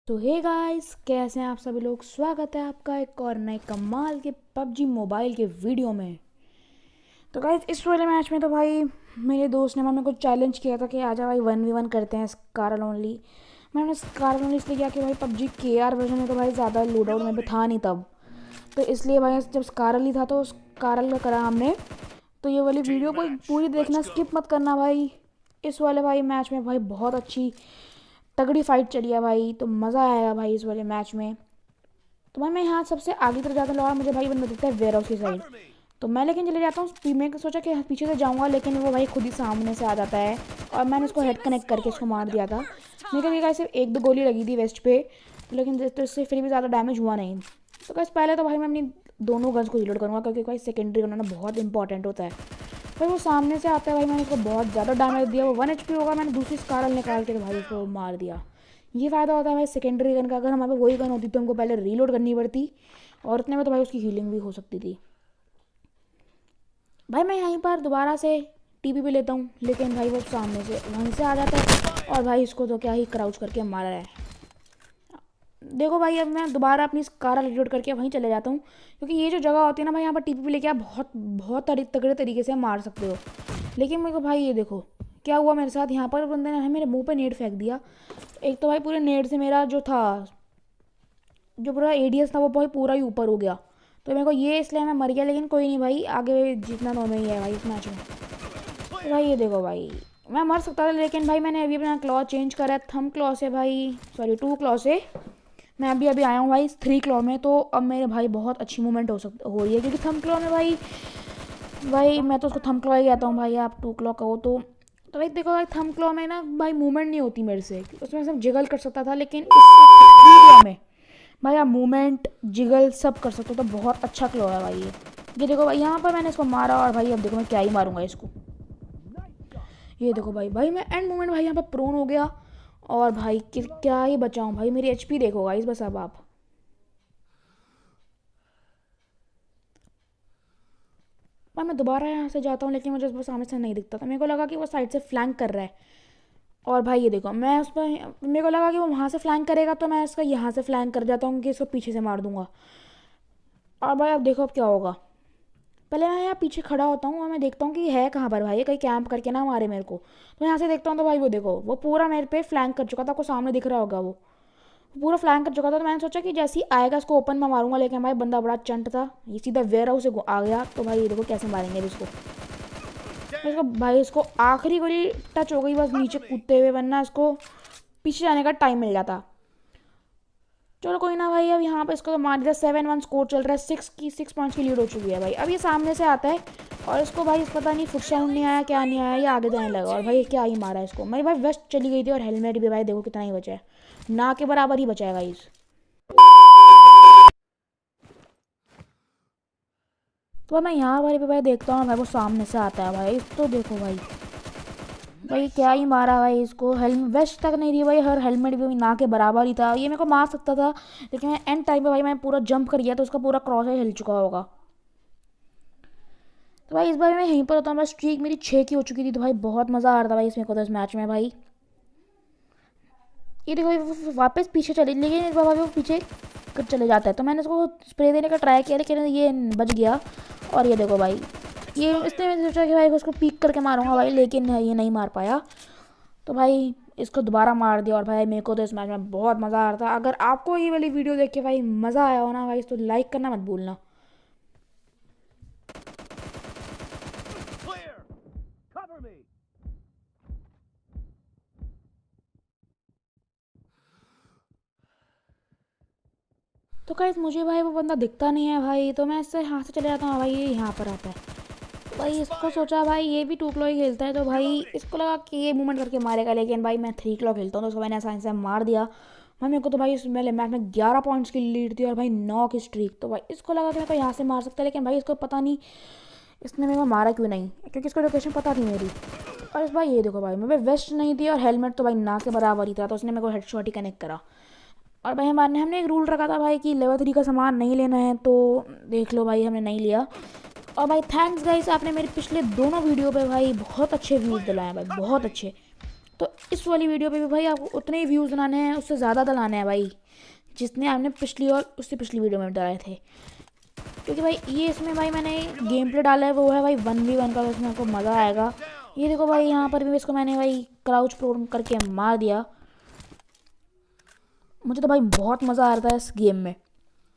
तो hey guys, कैसे हैं आप सभी लोग। स्वागत है आपका एक और नए कमाल के पबजी मोबाइल के वीडियो में। तो गाइस, इस वाले मैच में तो भाई मेरे दोस्त ने मेरे को चैलेंज किया था कि आजा भाई 1v1 करते हैं स्कारल ओनली। मैंने स्कारल ओनली इसलिए किया कि भाई पबजी केआर वर्जन में तो भाई ज़्यादा लूट आउट में भी था नहीं तब, तो इसलिए भाई जब स्कारल ही था तो स्कारल का करा हमने। तो ये वाली वीडियो को पूरी देखना, स्किप मत करना भाई। इस वाले भाई मैच में भाई बहुत अच्छी तगड़ी फाइट चली है भाई, तो मज़ा आएगा भाई इस वाले मैच में। तो भाई मैं यहाँ सबसे आगे तरफ जाता हूँ और मुझे भाई बंदा दिखता है वेयर हाउस की साइड। तो मैं लेकिन चले जाता हूँ, मैं सोचा कि पीछे से जाऊँगा, लेकिन वो भाई खुद ही सामने से आ जाता है और मैंने उसको हेड कनेक्ट करके उसको मार दिया था। मेरे को सिर्फ एक दो गोली लगी थी वेस्ट पे, लेकिन तो इससे फिर भी ज़्यादा डैमेज हुआ नहीं। तो बस पहले तो भाई मैं अपनी दोनों गन्स को रीलोड करूँगा, क्योंकि भाई सेकेंडरी गन होना बहुत इंपॉर्टेंट होता है। भाई वो सामने से आता है भाई, मैंने उसको बहुत ज़्यादा डैमेज दिया। वो 1 HP होगा, मैंने दूसरी स्कारल निकाल के तो भाई उसको मार दिया। ये फ़ायदा होता है भाई सेकेंडरी गन का। अगर हमारे पास वही गन होती तो हमको पहले रीलोड करनी पड़ती, और इतने में तो भाई उसकी हीलिंग भी हो सकती थी। भाई मैं यहीं पर दोबारा से टीपी पे लेता हूँ, लेकिन भाई वो सामने से वहीं से आ जाता है और भाई इसको तो क्या ही क्राउच करके मारा है। देखो भाई, अब मैं दोबारा अपनी कार रीलोड करके वहीं चले जाता हूँ, क्योंकि ये जो जगह होती है ना भाई, यहाँ पर टीपी पे लेके आप बहुत बहुत तगड़े तरीके से मार सकते हो। लेकिन मेरे को भाई ये देखो क्या हुआ मेरे साथ। यहाँ पर बंदे ने मेरे मुंह पे नेट फेंक दिया। एक तो भाई पूरे नेट से मेरा जो पूरा एडीएस था वो भाई पूरा ही ऊपर हो गया। तो मेरे को ये इसलिए मैं मर गया, लेकिन कोई नहीं भाई, आगे जीतना तो हमें ही है भाई इस मैच में। तो भाई ये देखो भाई, मैं मर सकता था, लेकिन भाई मैंने अभी अपना क्लॉ चेंज करा है थम क्लॉ से भाई, सॉरी 2 क्लॉ से। मैं अभी अभी आया हूँ भाई 3 क्लॉ में, तो अब मेरे भाई बहुत अच्छी मूवमेंट हो रही है, क्योंकि थम क्लॉ में भाई मैं तो उसको थम क्लॉ ही कहता हूँ भाई, आप 2 क्लॉ कहो तो भाई देखो भाई थम क्लॉ में ना भाई मूवमेंट नहीं होती मेरे से, उसमें सब जिगल कर सकता था, लेकिन इस 3 क्लॉ में भाई आप मूवमेंट जिगल सब कर सकते हो। तो बहुत अच्छा क्लो है भाई ये देखो भाई, यहाँ पर मैंने इसको मारा और भाई अब देखो मैं क्या ही मारूंगा इसको। ये देखो भाई मैं एंड मोमेंट भाई यहाँ पर प्रोन हो गया, और भाई क्या ही बचाऊं भाई, मेरी एचपी देखो गाइस बस। अब आप भाई मैं दोबारा यहाँ से जाता हूँ, लेकिन मुझे उसको सामने से नहीं दिखता था। मेरे को लगा कि वो साइड से फ्लैंक कर रहा है, और भाई ये देखो मैं उस पर, मेरे को लगा कि वो वहाँ से फ्लैंक करेगा, तो मैं इसका यहाँ से फ्लैंक कर जाता हूँ कि इसको पीछे से मार दूंगा। और भाई अब देखो अब क्या होगा। पहले मैं यहाँ पीछे खड़ा होता हूँ और मैं देखता हूँ कि है कहाँ पर भाई, कहीं कैंप करके ना मारे मेरे को। तो मैं यहाँ से देखता हूँ तो भाई वो देखो वो पूरा मेरे पे फ्लैंक कर चुका था, आपको सामने दिख रहा होगा वो पूरा फ्लैंक कर चुका था। तो मैंने सोचा कि जैसे ही आएगा इसको ओपन में मारूंगा, लेकिन भाई बंदा बड़ा चंट था, ये सीधा वेयर हाउस से आ गया। तो भाई ये देखो कैसे मारेंगे इसको। इसको भाई इसको आखिरी गोली टच हो गई बस नीचे कूदते हुए, वरना इसको पीछे जाने का टाइम मिल जाता। चलो कोई ना भाई, अब यहाँ पे इसको तो मार दिया। 7-1 स्कोर चल रहा है, 6 पॉइंट्स की लीड हो चुकी है भाई। अब ये सामने से आता है और इसको भाई पता नहीं फुट साउंड नहीं आया क्या नहीं आया, ये आगे जाने लगा और भाई क्या ही मारा इसको। मेरी भाई वेस्ट चली गई थी और हेलमेट भी भाई देखो कितना ही बचा है, ना के बराबर ही बचा है गाइस। तो मैं यहाँ वाले पे भाई देखता हूँ भाई वो सामने से आता है भाई, तो देखो भाई क्या ही मारा भाई इसको। हेलमेट वेस्ट तक नहीं थी भाई, हर हेलमेट भी ना के बराबर ही था, ये मेरे को मार सकता था, लेकिन मैं एंड टाइम पे भाई मैं पूरा जंप कर गया तो उसका पूरा क्रॉस हिल चुका होगा। तो भाई इस बार मैं यहीं पर होता हूँ, स्ट्रीक मेरी 6 की हो चुकी थी, तो भाई बहुत मज़ा आ रहा था भाई इसमें को तो इस मैच में भाई। ये देखो वो वापस पीछे चले, लेकिन इस बार भाई वो पीछे चले जाता है। तो मैंने उसको स्प्रे देने का ट्राई किया, लेकिन ये बच गया। और ये देखो भाई, ये इसने मैंने सोचा कि भाई उसको पीक करके मारूंगा भाई, लेकिन ये नहीं मार पाया। तो भाई इसको दोबारा मार दिया, और भाई मेरे को तो इस मैच में बहुत मज़ा आ रहा था। अगर आपको ये वाली वीडियो देख के भाई मज़ा आया हो ना भाई, तो लाइक करना मत भूलना। तो गाइस मुझे भाई वो बंदा दिखता नहीं है भाई, तो मैं इससे यहाँ से चले जाता हूँ भाई, ये यहाँ पर आता है। तो भाई इसको सोचा भाई ये भी 2 क्लॉ ही खेलता है, तो भाई इसको लगा कि ये मूवमेंट करके मारेगा, लेकिन भाई मैं 3 क्लॉ खेलता हूँ, तो उसको मैंने आसानी से मार दिया भाई। मेरे को तो भाई इस मैच में 11 पॉइंट्स की लीड थी और भाई 9 की स्ट्रीक। तो भाई इसको लगा कि मैं तो यहाँ से मार सकता है, लेकिन भाई इसको पता नहीं इसने मेरे को मारा क्यों नहीं, क्योंकि इसको लोकेशन पता थी मेरी। और इस भाई ये देखो भाई मेरे वेस्ट नहीं थी और हेलमेट तो भाई ना के बराबर ही था, तो उसने मेरे को हेडशॉट ही कनेक्ट करा। और भाई हमने एक रूल रखा था भाई कि लेवल 3 का सामान नहीं लेना है, तो देख लो भाई हमने नहीं लिया। और भाई थैंक्स गाइस, आपने मेरे पिछले दोनों वीडियो पे भाई बहुत अच्छे व्यूज़ दिलाए भाई, बहुत अच्छे। तो इस वाली वीडियो पे भी भाई आपको उतने ही व्यूज़ लाने हैं, उससे ज़्यादा लाने हैं भाई, जितने आपने पिछली और उससे पिछली वीडियो में डाले थे। क्योंकि भाई ये इसमें भाई मैंने गेम प्ले डाला है वो है भाई 1v1 का, उसमें आपको मज़ा आएगा। ये देखो भाई यहाँ पर भी इसको मैंने भाई क्राउच प्रोन करके मार दिया। मुझे तो भाई बहुत मज़ा आ रहा था इस गेम में।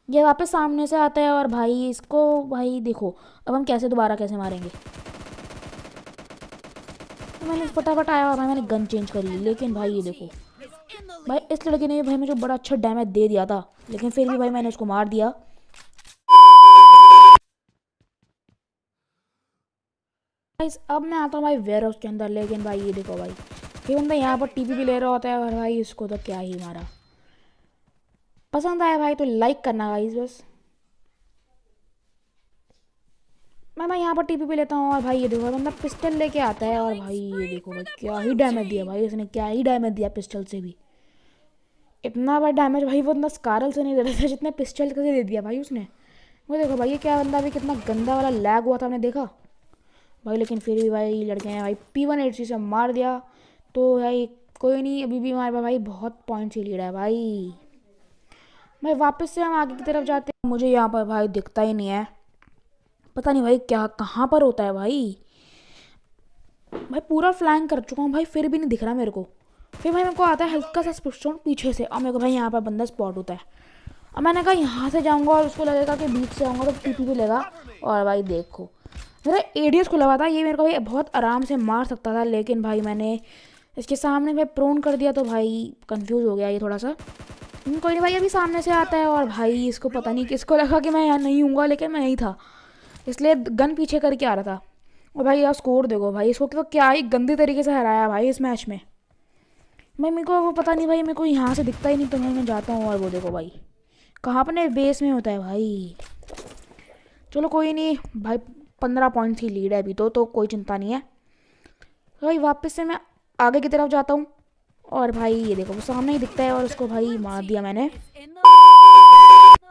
ये वापस सामने से आता है और भाई इसको भाई देखो अब हम कैसे दोबारा कैसे मारेंगे। तो मैंने फटाफट आया और भाई मैंने गन चेंज करी, लेकिन भाई ये देखो भाई इस लड़के ने भाई मुझे बड़ा अच्छा डैमेज दे दिया था, लेकिन फिर भी भाई मैंने उसको मार दिया। गाइस अब मैं आता हूँ भाई वेयर हाउस के अंदर, लेकिन भाई ये देखो भाई ये बंदा यहाँ पर टीपी भी ले रहा होता है और भाई इसको तो क्या ही मारा। पसंद आया भाई तो लाइक करना गाइस बस। मैं यहाँ पर टीपी पे लेता हूँ और भाई ये देखो बंदा पिस्टल लेके आता है और भाई ये देखो भाई क्या ही डैमेज दिया भाई इसने, क्या ही डैमेज दिया पिस्टल से भी। इतना बड़ा डैमेज भाई वो बंदा स्कारल से नहीं दे रहा था जितने पिस्टल से दे दिया भाई उसने। वो देखो भाई ये क्या बंदा भी कितना गंदा वाला लैग हुआ था हमने देखा भाई, लेकिन फिर भी भाई लड़के ने भाई P180 से मार दिया। तो भाई कोई नहीं, अभी भी हमारे पास भाई बहुत पॉइंट ही लीड है भाई। भाई वापस से हम आगे की तरफ जाते हैं, मुझे यहाँ पर भाई दिखता ही नहीं है, पता नहीं भाई क्या कहाँ पर होता है भाई। भाई पूरा फ्लैंक कर चुका हूँ भाई फिर भी नहीं दिख रहा मेरे को। फिर भाई मेरे को आता है हल्का सा स्पुष्टोन पीछे से और मेरे को भाई यहाँ पर बंदा स्पॉट होता है। अब मैंने कहा यहाँ से जाऊँगा और उसको लगेगा कि बीच से आऊँगा तो टीपी भी लेगा। और भाई देखो मेरा एडीएस खुला हुआ था, ये मेरे को भाई बहुत आराम से मार सकता था, लेकिन भाई मैंने इसके सामने भाई प्रोन कर दिया तो भाई कंफ्यूज हो गया ये थोड़ा सा। कोई नहीं भाई अभी सामने से आता है और भाई इसको पता नहीं किसको लगा कि मैं यहाँ नहीं हूँगा, लेकिन मैं यहीं था इसलिए गन पीछे करके आ रहा था। और भाई यार स्कोर देखो भाई, इसको तो क्या ही गंदी तरीके से हराया भाई इस मैच में। भाई मेरे को वो पता नहीं भाई मेरे को यहाँ से दिखता ही नहीं, तो मैं जाता हूँ और वो देखो भाई कहाँ अपने बेस में होता है भाई। चलो कोई नहीं भाई 15 पॉइंट्स की लीड है अभी तो कोई चिंता नहीं है। तो भाई वापस से मैं आगे की तरफ जाता हूँ और भाई ये देखो वो सामने ही दिखता है और उसको भाई मार दिया मैंने।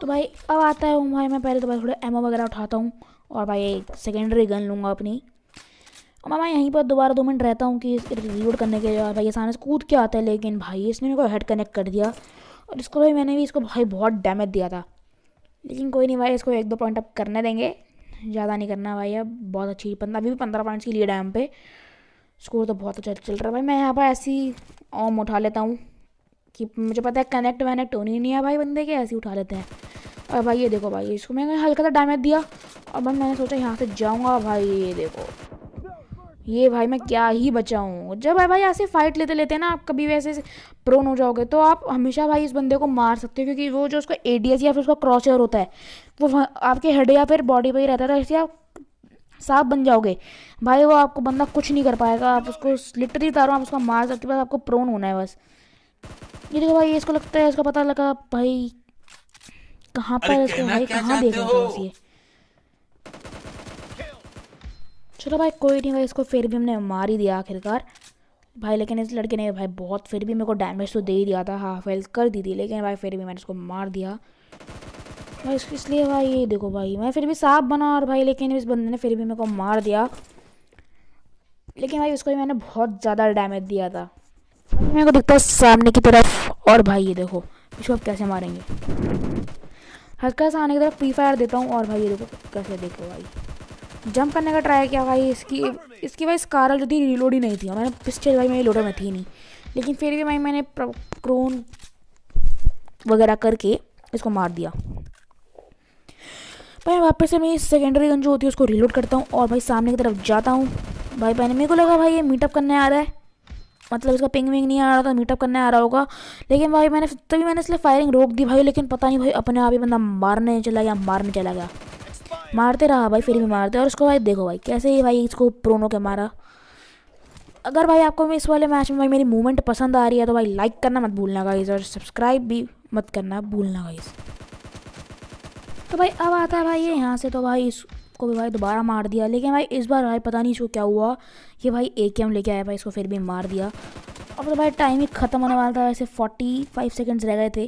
तो भाई अब आता है भाई मैं पहले तो भाई थोड़े एमओ वगैरह उठाता हूँ और भाई एक सेकेंडरी गन लूँगा अपनी। और मैं यहीं पर दोबारा 2 मिनट रहता हूँ कि रिलोड करने के लिए। और भाई ये सामने से कूद के आता है, लेकिन भाई इसने मेरे को हेड कनेक्ट कर दिया और इसको भाई मैंने भी इसको भाई बहुत डैमेज दिया था। लेकिन कोई नहीं भाई इसको 1-2 पॉइंट अब करने देंगे, ज़्यादा नहीं करना भाई। अब बहुत अच्छी अभी भी 15 पॉइंट्स की लीड है हम पे, स्कोर तो बहुत अच्छा चल रहा है भाई। मैं यहाँ पर ऐसी ऑम उठा लेता हूँ कि मुझे पता है कनेक्ट वनेक्ट होनी नहीं है भाई बंदे के, ऐसे ही उठा लेते हैं। और भाई ये देखो भाई इसको मैंने हल्का सा डैमेज दिया और भाई मैंने सोचा यहाँ से जाऊँगा। भाई ये देखो ये भाई मैं क्या ही बचाऊँ। जब भाई ऐसे फाइट लेते लेते ना आप कभी भी ऐसे प्रोन हो जाओगे तो आप हमेशा भाई इस बंदे को मार सकते हो, क्योंकि वो जो उसका एडीएस या फिर उसका क्रॉसर होता है वो आपके हेड या फिर बॉडी पर ही रहता है, ऐसे आप साफ बन जाओगे भाई। वो आपको बंदा कुछ नहीं कर पाएगा, आप उसको लिटरली तारो आप उसका मार सकते, बस आपको प्रोन होना है बस। ये देखो भाई इसको लगता है इसका पता लगा भाई कहाँ पर इसको भाई कहाँ देख रहा था ये। चलो भाई कोई नहीं भाई इसको फिर भी हमने मार ही दिया आखिरकार भाई। लेकिन इस लड़के ने भाई बहुत फिर भी मेरे को डैमेज तो दे ही दिया था, हाफ हेल्थ कर दी थी, लेकिन भाई फिर भी मैंने इसको मार दिया भाई। इसलिए भाई ये देखो भाई मैं फिर भी साफ बना और भाई लेकिन इस बंदे ने फिर भी मेरे को मार दिया, लेकिन भाई उसको भी मैंने बहुत ज़्यादा डैमेज दिया था। मेरे को दिखता है सामने की तरफ और भाई ये देखो इसको अब कैसे मारेंगे। हल्का सा आने की तरफ प्री फायर देता हूँ और भाई ये देखो कैसे, देखो भाई जंप करने का ट्राई किया भाई। इसकी भाई स्कारल जो थी रिलोड ही नहीं थी, मैंने पिस्टल भाई मेरी लोडर में थी नहीं, लेकिन फिर भी भाई मैंने क्रोन वगैरह करके इसको मार दिया भाई। वापस से मैं सेकेंडरी गन जो होती है उसको रिलोड करता हूँ और भाई सामने की तरफ जाता हूँ भाई। मैंने मेरे को लगा भाई ये मीटअप करने आ रहा है, मतलब इसका पिंग विंग नहीं आ रहा था, मीटअप करने आ रहा होगा, लेकिन भाई मैंने इसलिए फायरिंग रोक दी भाई। लेकिन पता नहीं भाई अपने आप ही बंदा मारने चला गया, मारते रहा भाई फिर भी मारते। और उसको भाई देखो भाई कैसे ही भाई इसको प्रोनो के मारा। अगर भाई आपको मैं इस वाले मैच में भाई मेरी मूवमेंट पसंद आ रही है तो भाई लाइक करना मत भूलना गाइस, और सब्सक्राइब भी मत करना भूलना गाइस। तो भाई अब आता है भाई ये यहाँ से, तो भाई इसको भी भाई दोबारा मार दिया, लेकिन भाई इस बार भाई पता नहीं इसको क्या हुआ, ये भाई AKM लेके आया भाई, इसको फिर भी मार दिया। अब तो भाई टाइम ही ख़त्म होने वाला था, वैसे 45 सेकेंड्स रह गए थे।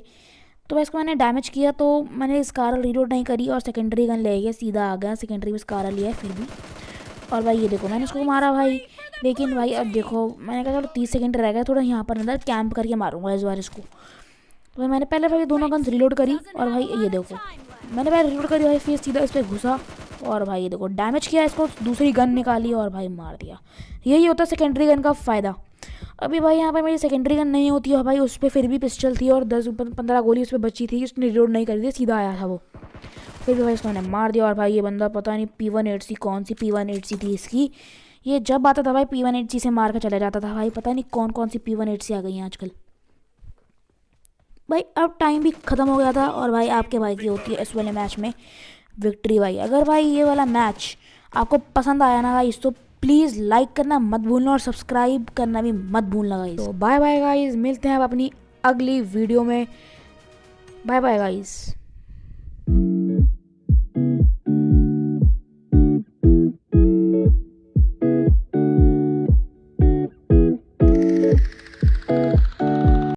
तो भाई इसको मैंने डैमेज किया, तो मैंने स्कारल रीलोड नहीं करी और सेकेंडरी गन ले गया, सीधा आ गया सेकेंडरी में स्कारल लिया है फिर भी। और भाई ये देखो मैंने इसको मारा भाई, लेकिन भाई अब देखो मैंने कहा चलो 30 सेकंड रह गया, थोड़ा यहाँ पर अंदर कैंप करके मारूंगा इस बार इसको। तो भाई मैंने पहले भाई दोनों गन्स रिलोड करी, और भाई ये देखो मैंने भाई रिलोड करी भाई, फिर सीधा इस पर घुसा और भाई ये देखो डैमेज किया इसको, दूसरी गन निकाली और भाई मार दिया। यही होता है सेकेंडरी गन का फ़ायदा। अभी भाई यहाँ पर मेरी सेकेंडरी गन नहीं होती है भाई, उस पर फिर भी पिस्टल थी और 10-15 गोली उस पर बची थी, उसने रिलोड नहीं करी थी, सीधा आया था वो। फिर भी भाई इसको मैंने मार दिया। और भाई ये बंदा पता नहीं P180 कौन सी P180 थी इसकी, ये जब आता था भाई P180 से मार कर चला जाता था भाई, पता नहीं कौन कौन सी P180 आ गई हैं आजकल। भाई अब टाइम भी ख़त्म हो गया था और भाई आपके भाई की होती है इस वाले मैच में विक्ट्री। भाई अगर भाई ये वाला मैच आपको पसंद आया ना गाइस, तो प्लीज़ लाइक करना मत भूलना और सब्सक्राइब करना भी मत भूलना गाइस। तो बाय बाय गाइस, मिलते हैं अब अपनी अगली वीडियो में। Bye bye guys.